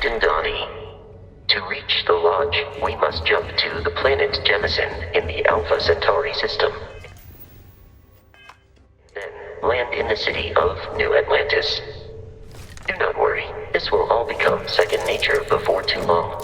Captain Donnie. To reach the lodge, we must jump to the planet Jemison in the Alpha Centauri system. Then land in the city of New Atlantis. Do not worry, this will all become second nature before too long.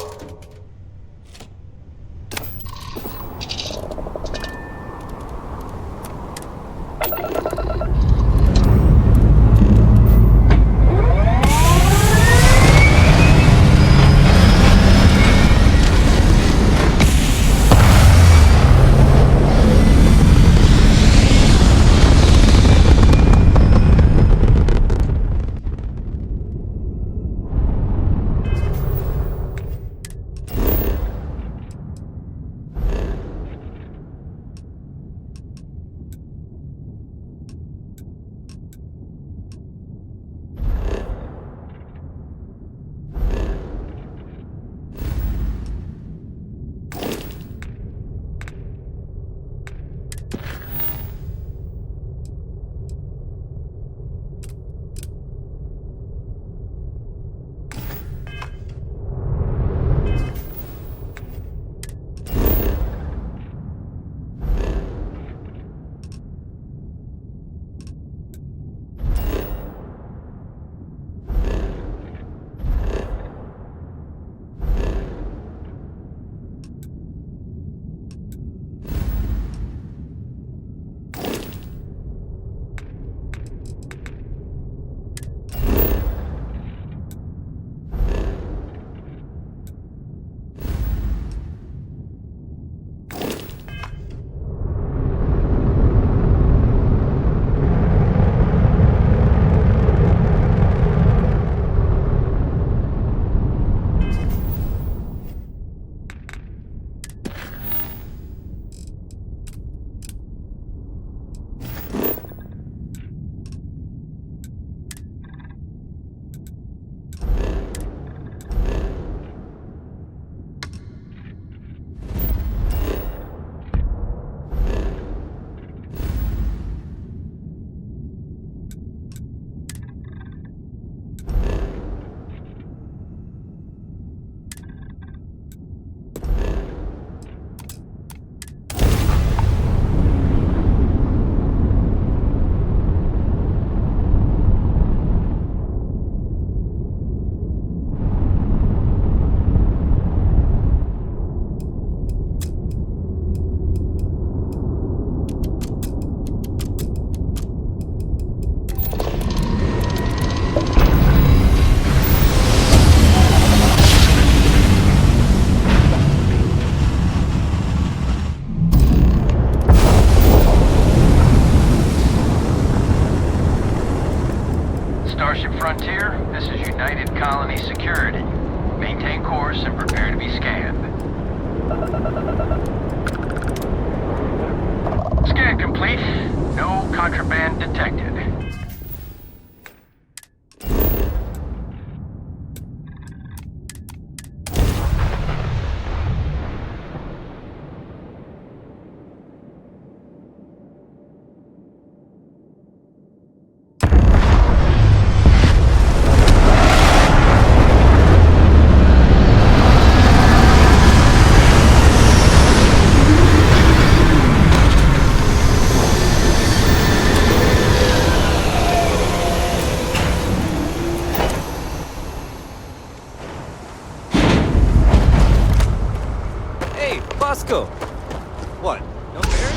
What? No fair?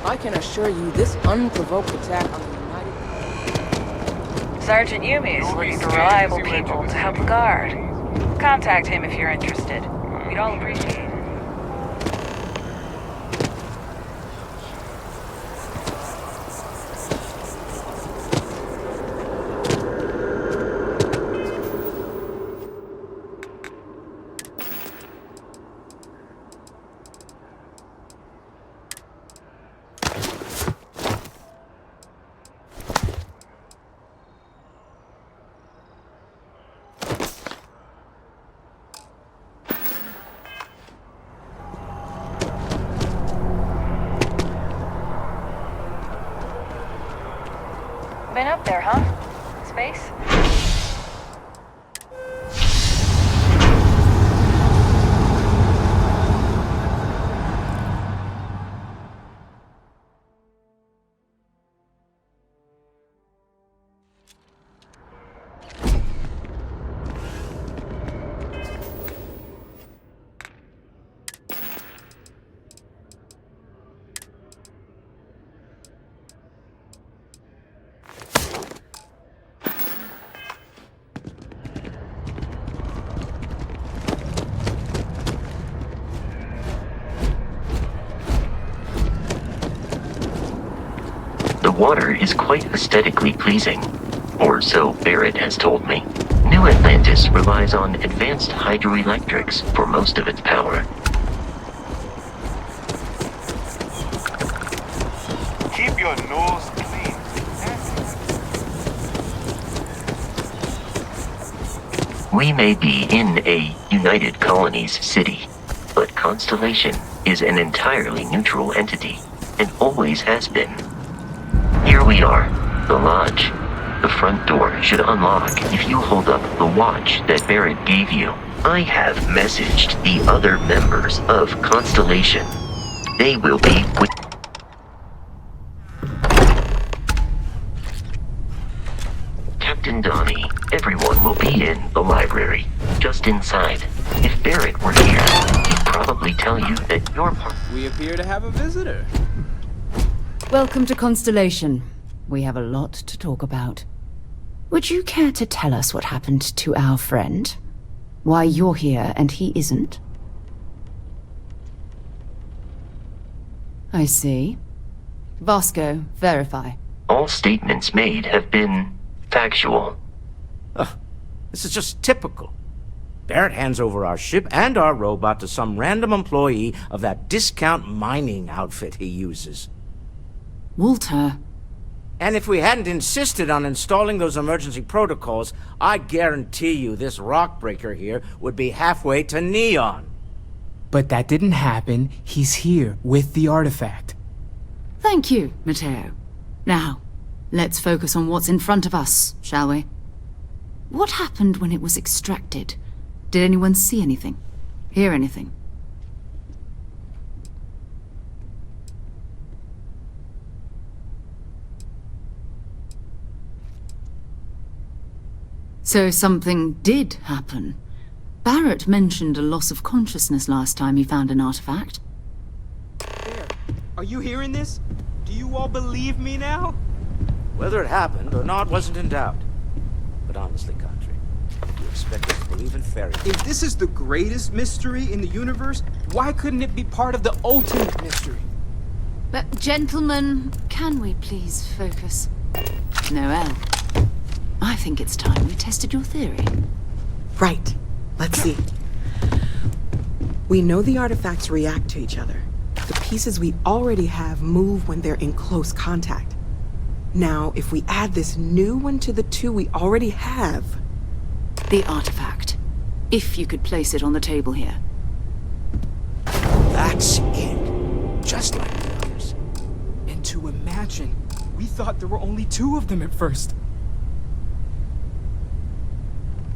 I can assure you this unprovoked attack on the United... Sergeant Yumi is looking for reliable people to help the guard. Contact him if you're interested. We'd all appreciate it. been up there, huh? Space? The water is quite aesthetically pleasing, or so Barrett has told me. New Atlantis relies on advanced hydroelectrics for most of its power. Keep your nose clean. We may be in a United Colonies city, but Constellation is an entirely neutral entity, and always has been. Here we are, the lodge. The front door should unlock if you hold up the watch that Barrett gave you. I have messaged the other members of Constellation. They will be with... Captain Donnie, everyone will be in the library, just inside. If Barrett were here, he'd probably tell you that you're part... We appear to have a visitor. Welcome to Constellation. We have a lot to talk about. Would you care to tell us what happened to our friend? Why you're here and he isn't? I see. Vasco, verify. All statements made have been factual. Ugh, this is just typical. Barrett hands over our ship and our robot to some random employee of that discount mining outfit he uses. Walter. And if we hadn't insisted on installing those emergency protocols, I guarantee you this rock breaker here would be halfway to Neon. But that didn't happen. He's here with the artifact. Thank you, Matteo. Now, let's focus on what's in front of us, shall we? What happened when it was extracted? Did anyone see anything? Hear anything? So something did happen. Barrett mentioned a loss of consciousness last time he found an artifact. There. Are you hearing this? Do you all believe me now? Whether it happened or not wasn't in doubt. But honestly, Country, you expect us to believe in fairy tales? If this is the greatest mystery in the universe, why couldn't it be part of the ultimate mystery? But gentlemen, can we please focus? Noel, I think it's time we tested your theory. Right. Let's see. We know the artifacts react to each other. The pieces we already have move when they're in close contact. Now, if we add this new one to the two we already have... The artifact. If you could place it on the table here. That's it. Just like the others. And to imagine, we thought there were only 2 of them at first.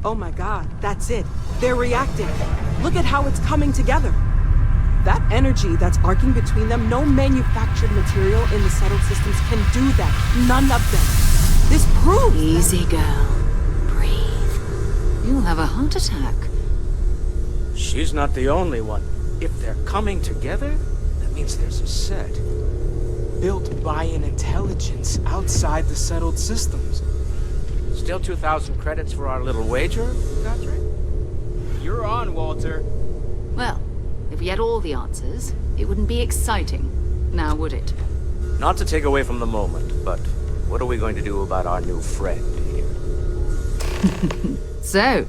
Oh my god, that's it. They're reacting. Look at how it's coming together. That energy that's arcing between them, no manufactured material in the settled systems can do that. None of them. This proves... Easy, girl. Breathe. You'll have a heart attack. She's not the only one. If they're coming together, that means there's a set. Built by an intelligence outside the settled systems. Still 2,000 credits for our little wager, Godfrey? You're on, Walter. Well, if we had all the answers, it wouldn't be exciting. Now, would it? Not to take away from the moment, but what are we going to do about our new friend here? So,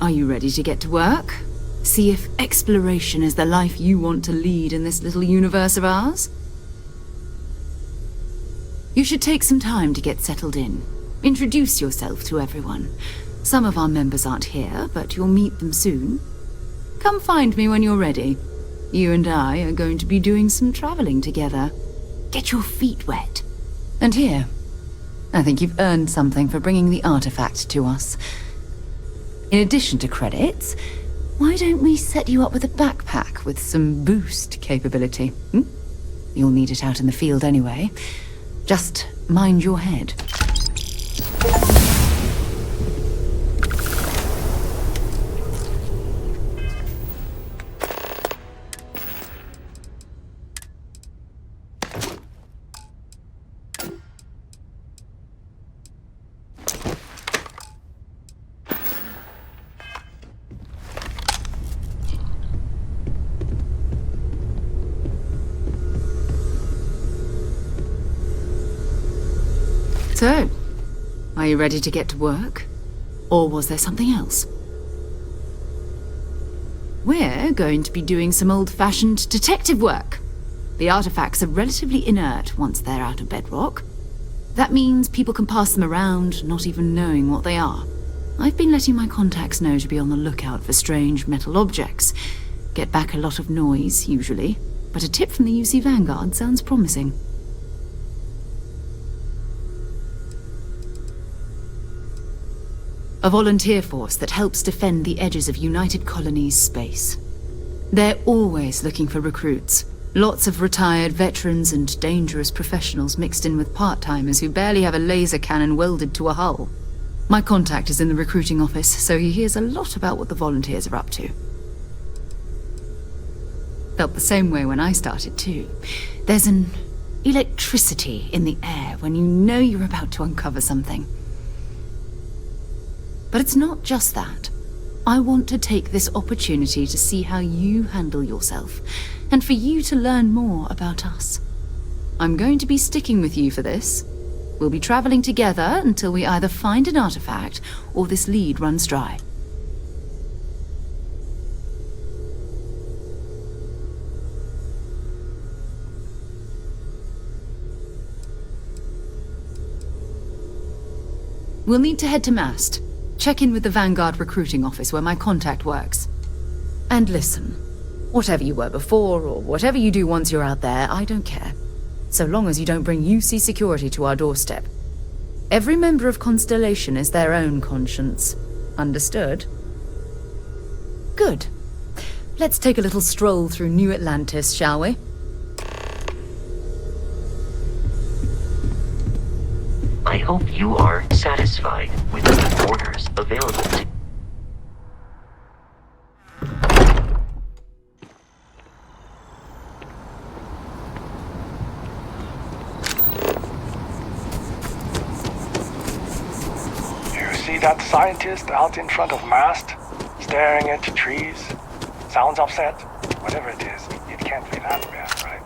are you ready to get to work? See if exploration is the life you want to lead in this little universe of ours? You should take some time to get settled in. Introduce yourself to everyone. Some of our members aren't here, but you'll meet them soon. Come find me when you're ready. You and I are going to be doing some traveling together. Get your feet wet. And here, I think you've earned something for bringing the artifact to us. In addition to credits, why don't we set you up with a backpack with some boost capability? You'll need it out in the field anyway. Just mind your head. So, are you ready to get to work? Or was there something else? We're going to be doing some old-fashioned detective work. The artifacts are relatively inert once they're out of bedrock. That means people can pass them around, not even knowing what they are. I've been letting my contacts know to be on the lookout for strange metal objects. Get back a lot of noise, usually, but a tip from the UC Vanguard sounds promising. A volunteer force that helps defend the edges of United Colonies space. They're always looking for recruits. Lots of retired veterans and dangerous professionals mixed in with part-timers who barely have a laser cannon welded to a hull. My contact is in the recruiting office, so he hears a lot about what the volunteers are up to. Felt the same way when I started too. There's an electricity in the air when you know you're about to uncover something. But it's not just that. I want to take this opportunity to see how you handle yourself, and for you to learn more about us. I'm going to be sticking with you for this. We'll be traveling together until we either find an artifact or this lead runs dry. We'll need to head to Mast. Check in with the Vanguard recruiting office where my contact works. And listen, whatever you were before, or whatever you do once you're out there, I don't care. So long as you don't bring UC security to our doorstep. Every member of Constellation is their own conscience. Understood? Good. Let's take a little stroll through New Atlantis, shall we? I hope you are satisfied with the orders available to You see that scientist out in front of mast, staring at the trees? Sounds upset. Whatever it is, it can't be that bad, right?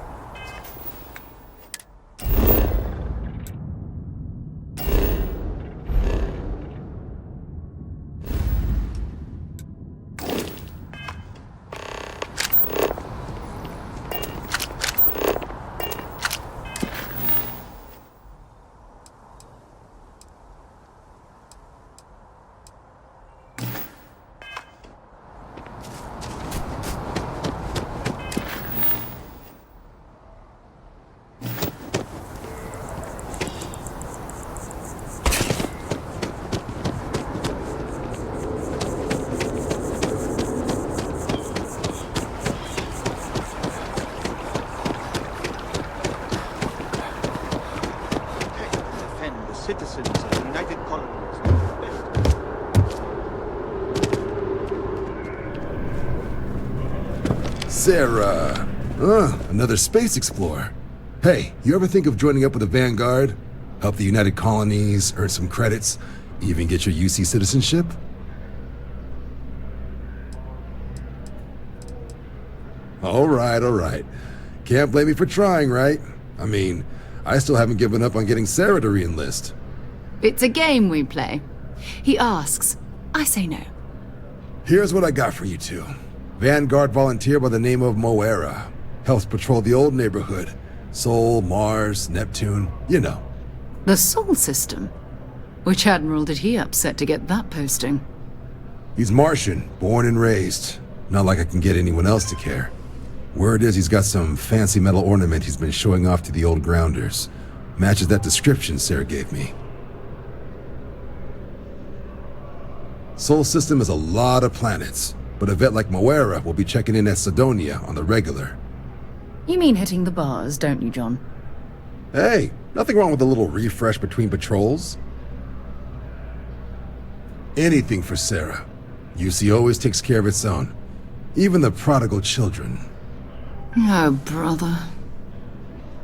Citizens of the United Colonies. Sarah. Another space explorer. Hey, you ever think of joining up with the Vanguard? Help the United Colonies, earn some credits, even get your UC citizenship? All right. Can't blame me for trying, right? I mean, I still haven't given up on getting Sarah to re-enlist. It's a game we play. He asks, I say no. Here's what I got for you two. Vanguard volunteer by the name of Moera. Helps patrol the old neighborhood. Sol, Mars, Neptune, you know. The Sol system? Which admiral did he upset to get that posting? He's Martian, born and raised. Not like I can get anyone else to care. Word is he's got some fancy metal ornament he's been showing off to the old grounders. Matches that description Sarah gave me. Sol system is a lot of planets, but a vet like Moera will be checking in at Sidonia on the regular. You mean hitting the bars, don't you, John? Hey, nothing wrong with a little refresh between patrols. Anything for Sarah. UC always takes care of its own. Even the prodigal children. Oh, brother.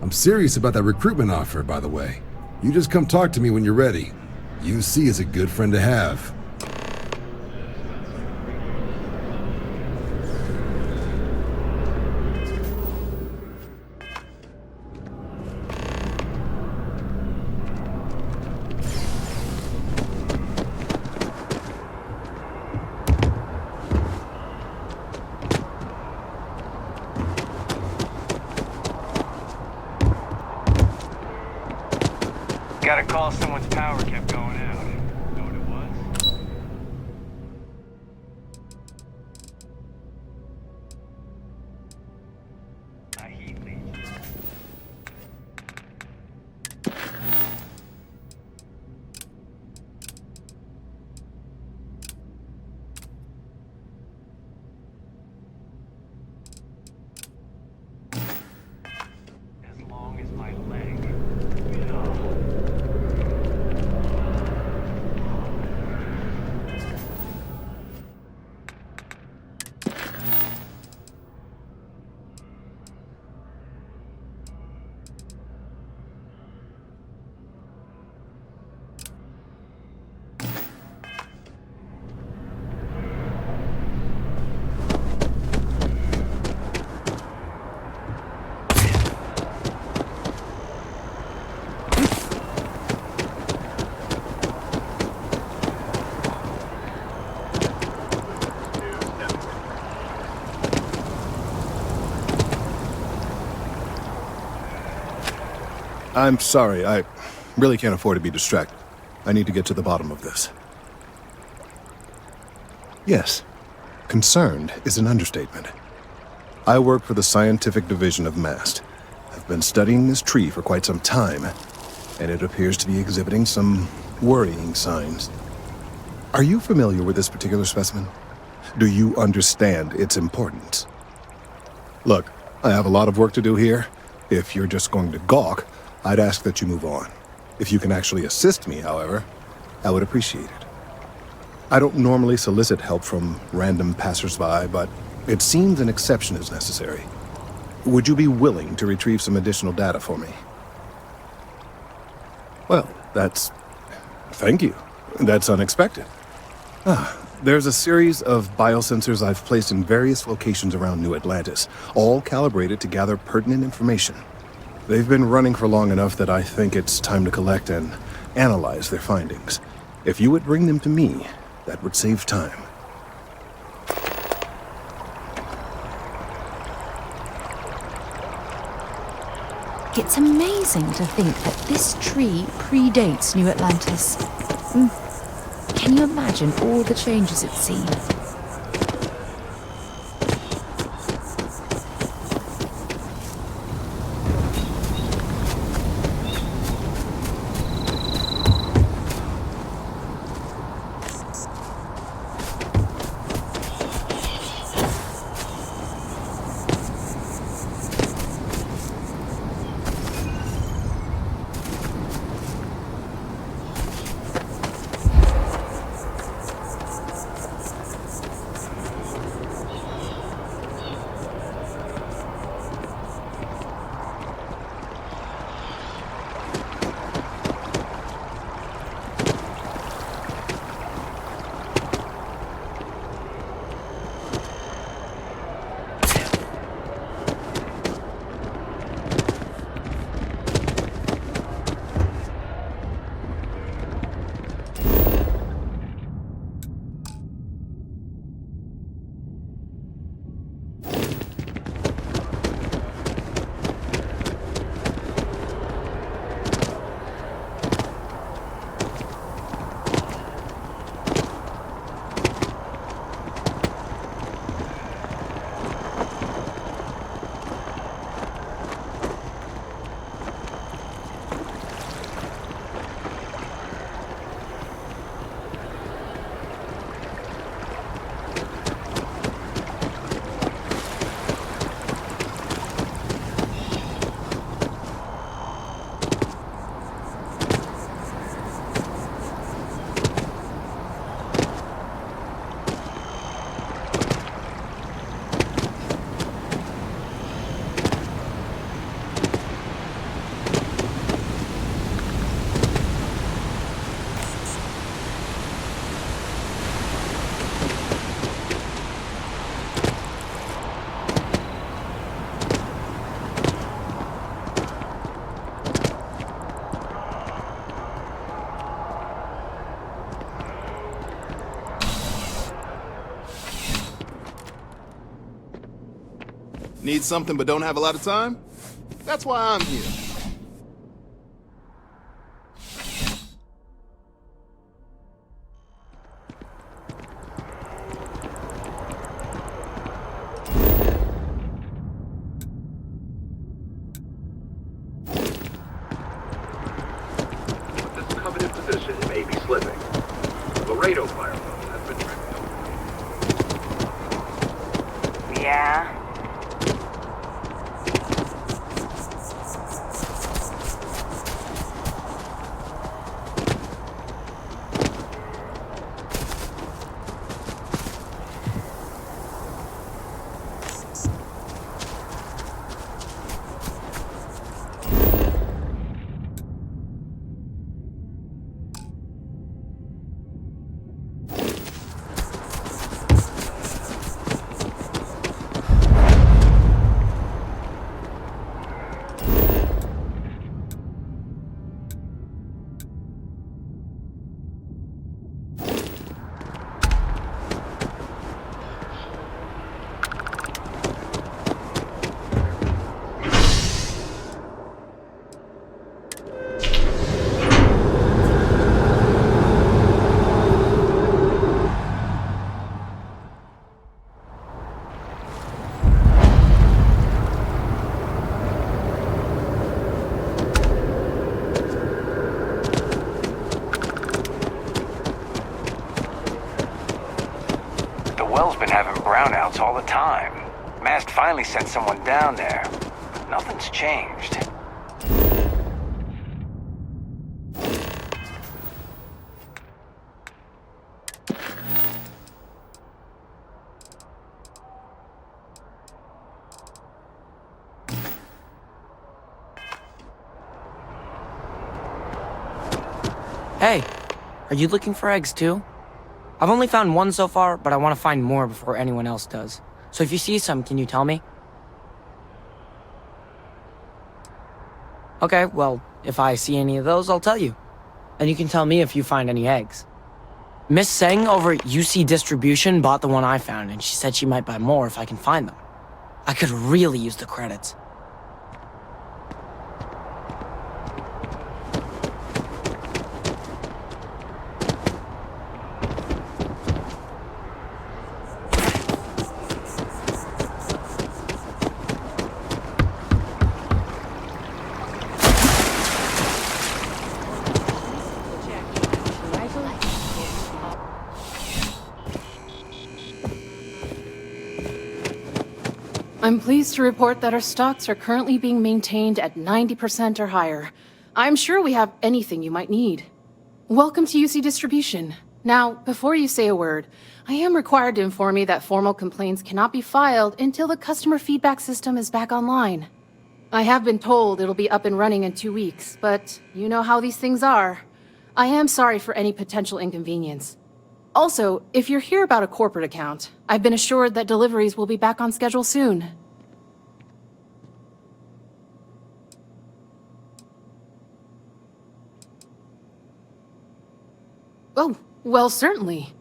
I'm serious about that recruitment offer, by the way. You just come talk to me when you're ready. UC is a good friend to have. Got a call someone's power kept going out. Know what it was? A heat leak. As long as my leg. I'm sorry, I really can't afford to be distracted. I need to get to the bottom of this. Yes, concerned is an understatement. I work for the scientific division of MAST. I've been studying this tree for quite some time, and it appears to be exhibiting some worrying signs. Are you familiar with this particular specimen? Do you understand its importance? Look, I have a lot of work to do here. If you're just going to gawk, I'd ask that you move on. If you can actually assist me, however, I would appreciate it. I don't normally solicit help from random passersby, but it seems an exception is necessary. Would you be willing to retrieve some additional data for me? Well, thank you. That's unexpected. There's a series of biosensors I've placed in various locations around New Atlantis, all calibrated to gather pertinent information. They've been running for long enough that I think it's time to collect and analyze their findings. If you would bring them to me, that would save time. It's amazing to think that this tree predates New Atlantis. Can you imagine all the changes it's seen? Need something but don't have a lot of time? That's why I'm here. This coveted position may be slipping. Laredo firewall has been tracked. Yeah? Well's been having brownouts all the time. Mast finally sent someone down there, but nothing's changed. Hey, are you looking for eggs too? I've only found one so far, but I want to find more before anyone else does. So if you see some, can you tell me? Okay, well, if I see any of those, I'll tell you. And you can tell me if you find any eggs. Miss Seng over at UC Distribution bought the one I found, and she said she might buy more if I can find them. I could really use the credits. I'm pleased to report that our stocks are currently being maintained at 90% or higher. I'm sure we have anything you might need. Welcome to UC Distribution. Now, before you say a word, I am required to inform you that formal complaints cannot be filed until the customer feedback system is back online. I have been told it'll be up and running in 2 weeks, but you know how these things are. I am sorry for any potential inconvenience. Also, if you're here about a corporate account, I've been assured that deliveries will be back on schedule soon. Oh, well, certainly.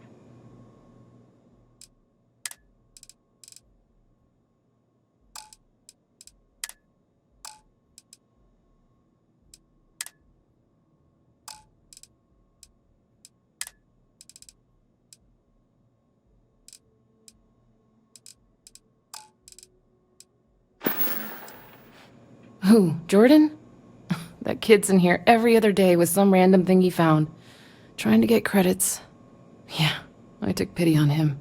Who, Jordan? That kid's in here every other day with some random thing he found. Trying to get credits. Yeah, I took pity on him.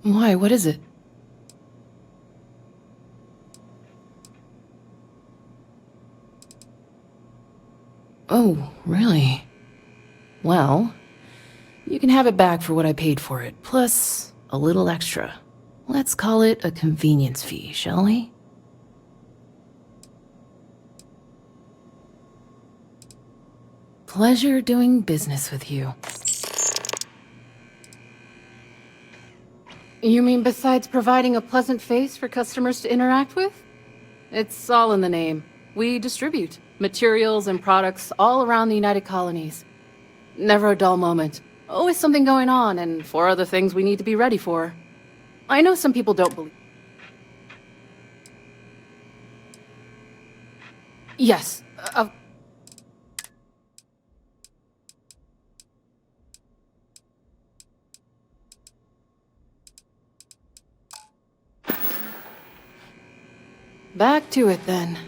Why, what is it? Oh, really? Well, you can have it back for what I paid for it, plus a little extra. Let's call it a convenience fee, shall we? Pleasure doing business with you. You mean besides providing a pleasant face for customers to interact with? It's all in the name. We distribute materials and products all around the United Colonies. Never a dull moment. Always something going on, and 4 other things we need to be ready for. I know some people don't believe. Yes. Back to it then.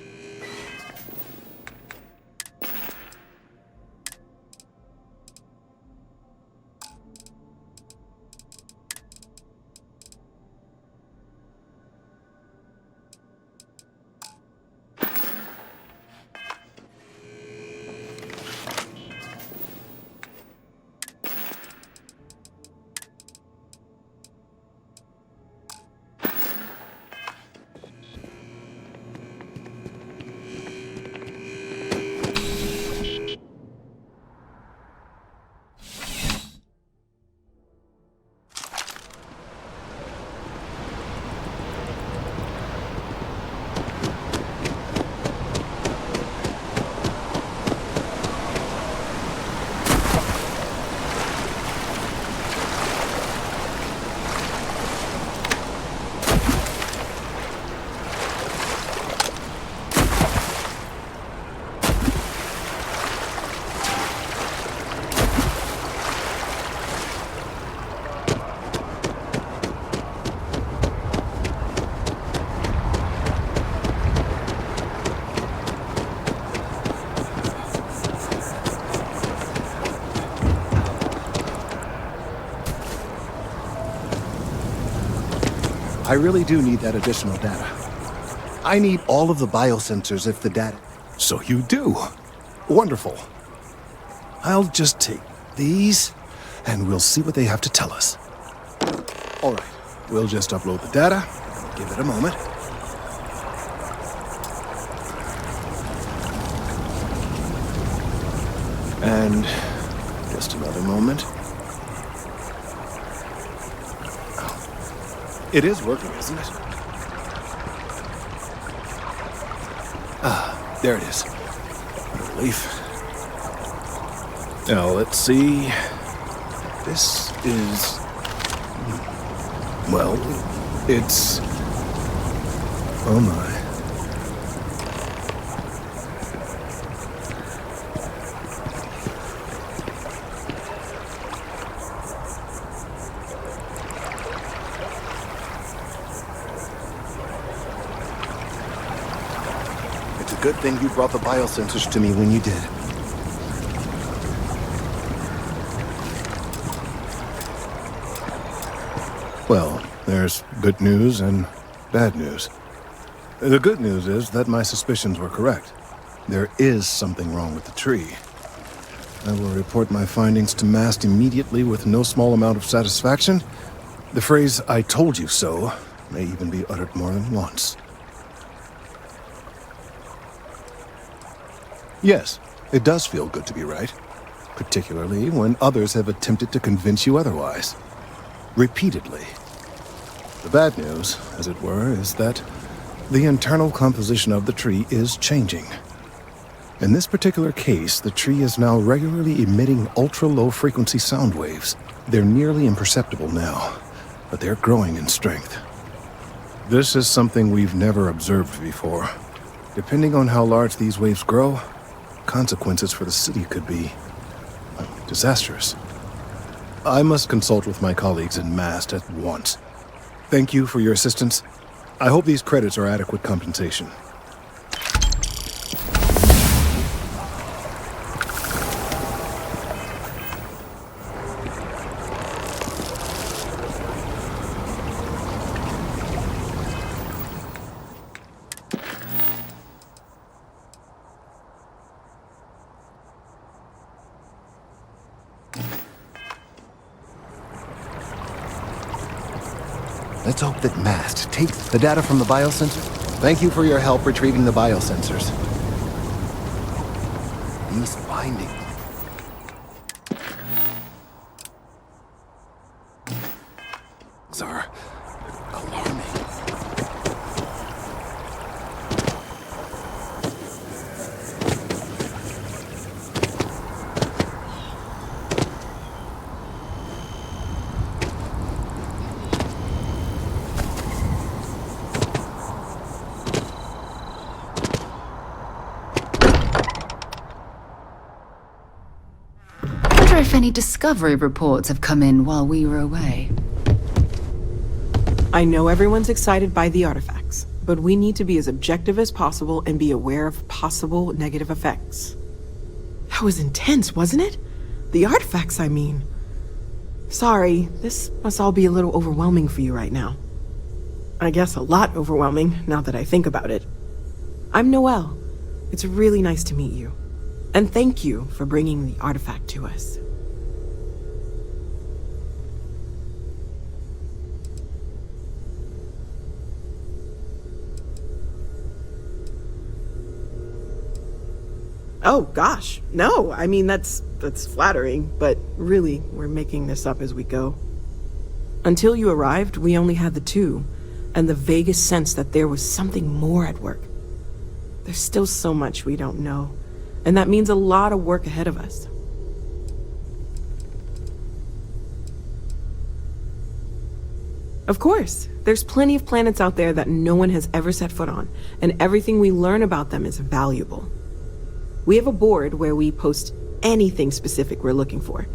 I really do need that additional data. I need all of the biosensors if the data... So you do. Wonderful. I'll just take these, and we'll see what they have to tell us. All right, we'll just upload the data. Give it a moment. And just another moment. It is working, isn't it? Ah, there it is. Relief. Now, let's see. This is... Well, it's... Oh my. Good thing you brought the biosensors to me when you did. Well, there's good news and bad news. The good news is that my suspicions were correct. There is something wrong with the tree. I will report my findings to Mast immediately with no small amount of satisfaction. The phrase, "I told you so," may even be uttered more than once. Yes, it does feel good to be right, particularly when others have attempted to convince you otherwise. Repeatedly. The bad news, as it were, is that the internal composition of the tree is changing. In this particular case, the tree is now regularly emitting ultra-low frequency sound waves. They're nearly imperceptible now, but they're growing in strength. This is something we've never observed before. Depending on how large these waves grow, consequences for the city could be disastrous. I must consult with my colleagues in Mast at once. Thank you for your assistance. I hope these credits are adequate compensation. Let's hope that Mast takes the data from the biosensor. Thank you for your help retrieving the biosensors. These findings are alarming. if any discovery reports have come in while we were away. I know everyone's excited by the artifacts, but we need to be as objective as possible and be aware of possible negative effects. That was intense, wasn't it? The artifacts, I mean. Sorry, this must all be a little overwhelming for you right now. I guess a lot overwhelming, now that I think about it. I'm Noelle. It's really nice to meet you. And thank you for bringing the artifact to us. Oh, gosh. No, I mean, that's flattering, but really, we're making this up as we go. Until you arrived, we only had the two, and the vaguest sense that there was something more at work. There's still so much we don't know, and that means a lot of work ahead of us. Of course, there's plenty of planets out there that no one has ever set foot on, and everything we learn about them is valuable. We have a board where we post anything specific we're looking for.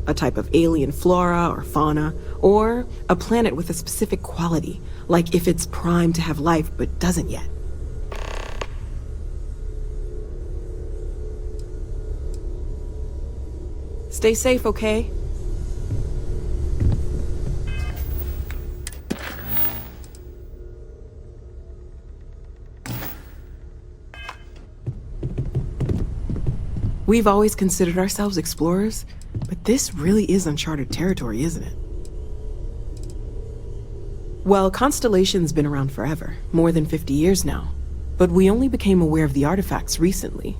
A type of alien flora or fauna, or a planet with a specific quality, like if it's primed to have life but doesn't yet. Stay safe, okay? We've always considered ourselves explorers, but this really is uncharted territory, isn't it? Well, Constellation's been around forever, more than 50 years now, but we only became aware of the artifacts recently.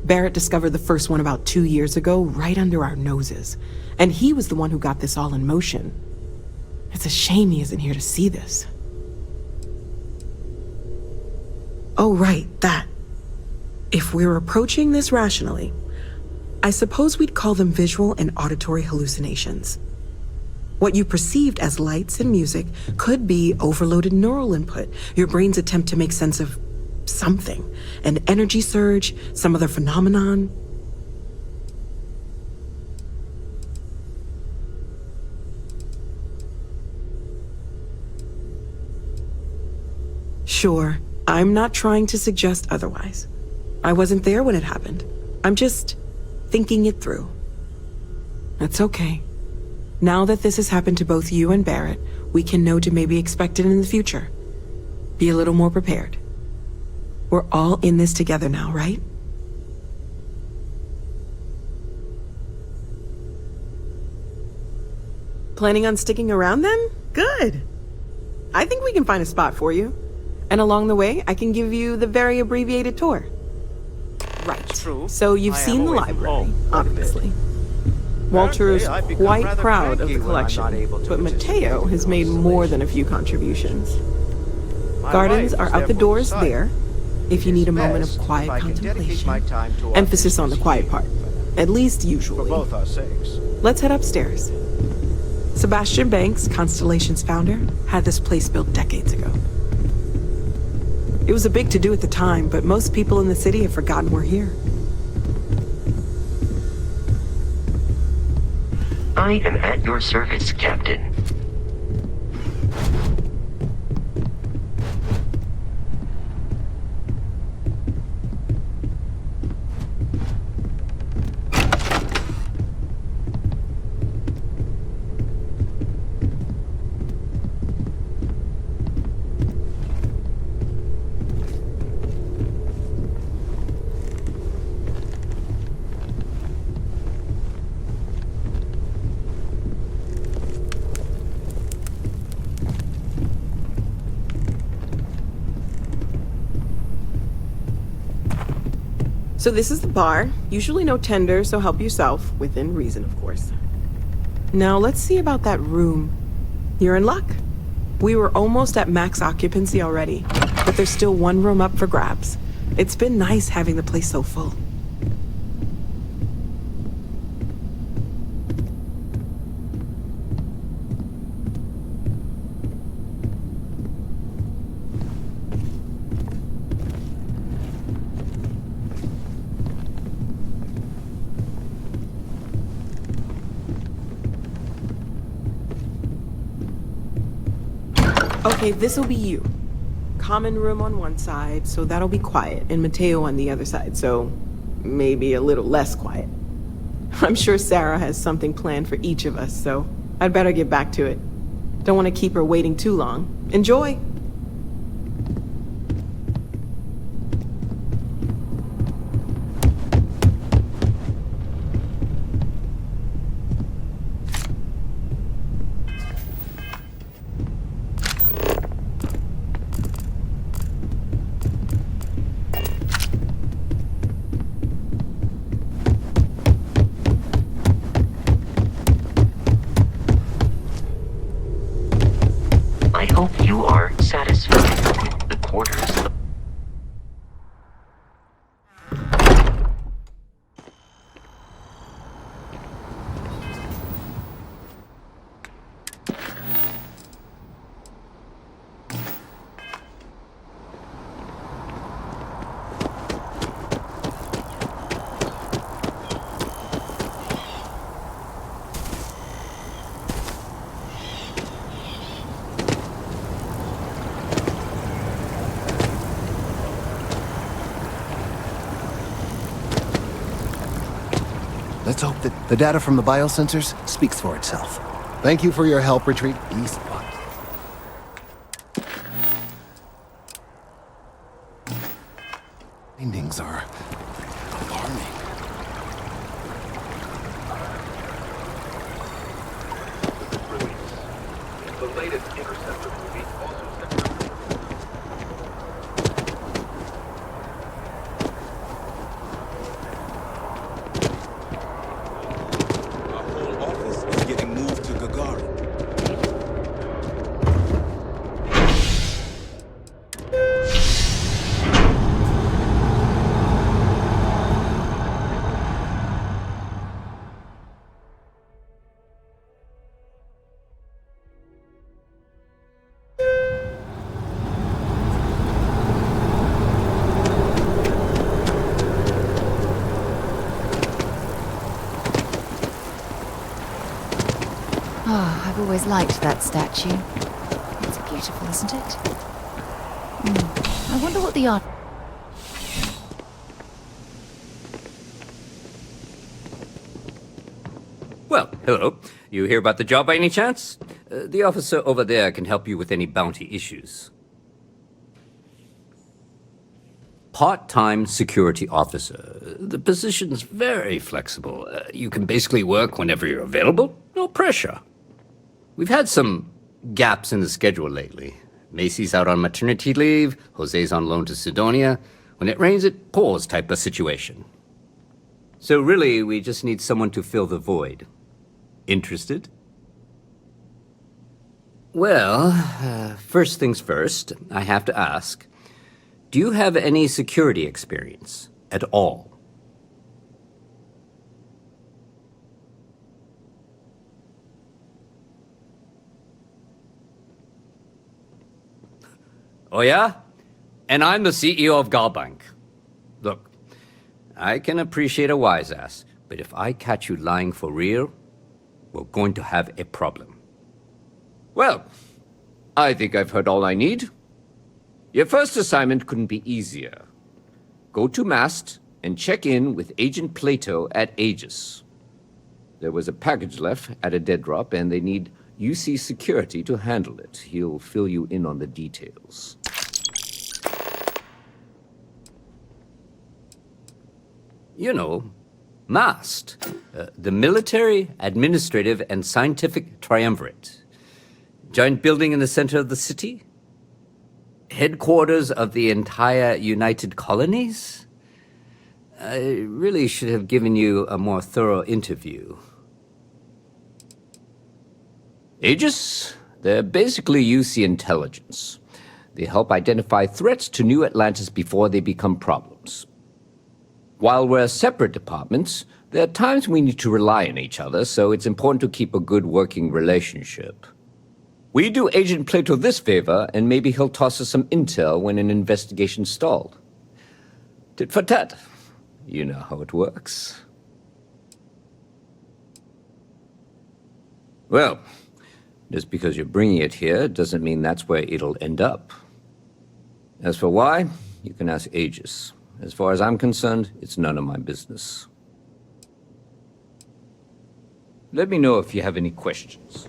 Barrett discovered the first one about 2 years ago, right under our noses, and he was the one who got this all in motion. It's a shame he isn't here to see this. Oh, right, that. If we're approaching this rationally, I suppose we'd call them visual and auditory hallucinations. What you perceived as lights and music could be overloaded neural input, your brain's attempt to make sense of something, an energy surge, some other phenomenon. Sure, I'm not trying to suggest otherwise. I wasn't there when it happened. I'm just thinking it through. That's okay. Now that this has happened to both you and Barrett, we can know to maybe expect it in the future. Be a little more prepared. We're all in this together now, right? Planning on sticking around then? Good. I think we can find a spot for you. And along the way, I can give you the very abbreviated tour. Right. So you've seen the library, obviously. Walter is quite proud of the collection, but Mateo has made more than a few contributions. Gardens are out the doors there, if you need a moment of quiet contemplation. Emphasis on the quiet part, at least usually. Let's head upstairs. Sebastian Banks, Constellation's founder, had this place built decades ago. It was a big to-do at the time, but most people in the city have forgotten we're here. I am at your service, Captain. So this is the bar. Usually no tender, so help yourself, within reason, of course. Now let's see about that room. You're in luck. We were almost at max occupancy already, but there's still one room up for grabs. It's been nice having the place so full. Okay, this'll be you. Common room on one side, so that'll be quiet, and Mateo on the other side, so maybe a little less quiet. I'm sure Sarah has something planned for each of us, so I'd better get back to it. Don't want to keep her waiting too long. Enjoy! I hope you are satisfied with the quarters. Let's hope that the data from the biosensors speaks for itself. Thank you for your help, Retreat East. Findings are alarming. The latest interceptor movie also sent Our whole office is getting moved to Gagarin. Oh, I've always liked that statue. It's beautiful, isn't it? I wonder what the art... Well, hello. You hear about the job by any chance? The officer over there can help you with any bounty issues. Part-time security officer. The position's very flexible. You can basically work whenever you're available. No pressure. We've had some gaps in the schedule lately. Macy's out on maternity leave, Jose's on loan to Sidonia. When it rains, it pours type of situation. So really, we just need someone to fill the void. Interested? Well, first things first, I have to ask, do you have any security experience at all? Oh yeah? And I'm the CEO of Galbank. Look, I can appreciate a wise ass, but if I catch you lying for real, we're going to have a problem. Well, I think I've heard all I need. Your first assignment couldn't be easier. Go to Mast and check in with Agent Plato at Aegis. There was a package left at a dead drop, and they need UC security to handle it. He'll fill you in on the details. You know, MAST, the Military, Administrative, and Scientific Triumvirate. Giant building in the center of the city? Headquarters of the entire United Colonies? I really should have given you a more thorough interview. Aegis? They're basically UC intelligence. They help identify threats to New Atlantis before they become problems. While we're separate departments, there are times we need to rely on each other, so it's important to keep a good working relationship. We do Agent Plato this favor, and maybe he'll toss us some intel when an investigation's stalled. Tit for tat. You know how it works. Well, Just because you're bringing it here doesn't mean that's where it'll end up. As for why, you can ask Aegis. As far as I'm concerned, it's none of my business. Let me know if you have any questions.